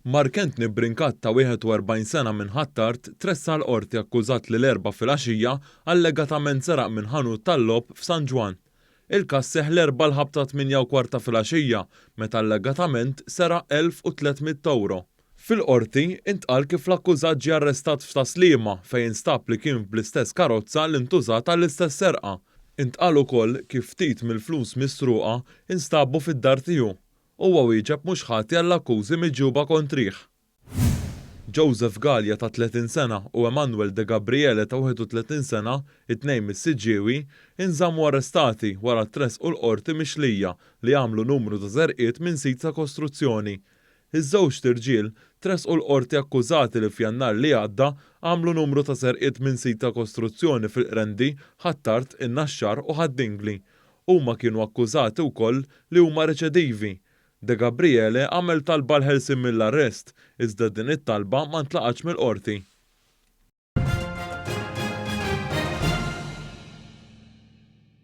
Mark Anthony Brincat ta' 41 sena minn Ħattart tressa l-qorti akkużat li l-erba' filgħaxija allegatament seraq minn ħanut tal-logħob f'San Ġwan. Il-każ seħħ l-erba' l-ħabta 8:15 filgħaxija meta allegatament seraq 1300 euro. Fil-qorti intqal kif l-akkużat ġie arrestat f'Taslima fejn instab li kien bl-istess karozza li ntużat għall-istess serqa. Intqal ukoll kif ftit mill-flus misruqa instabu fid-dar tiegħu. Huwa wieġeb mhux ħati għall-akkużi miġjuba kontrih. Joseph Gallia ta' 30 sena u Emanuel De Gabriele ta' 31 sena, it-tnejn mis-Siġġiewi, inżammu arrestati wara tressqu l-qorti mixlija li għamlu numru ta' żerqiet minn sit ta' kostruzzjoni. Iż-żewġ tirġiel tressqu l-qorti akkużati li f'Jannar li għadda għamlu numru ta' żerqiet minn sit ta' kostruzzjoni fil-Qrendi, Ħattart, in-Naxxar u Ħaddingli. Huma kienu akkużati wkoll li huma reċedivi. De Gabriele għamel talba l-ħelsin mill-arrest, iżda din it-talba ma ntlaqatx mill-qorti.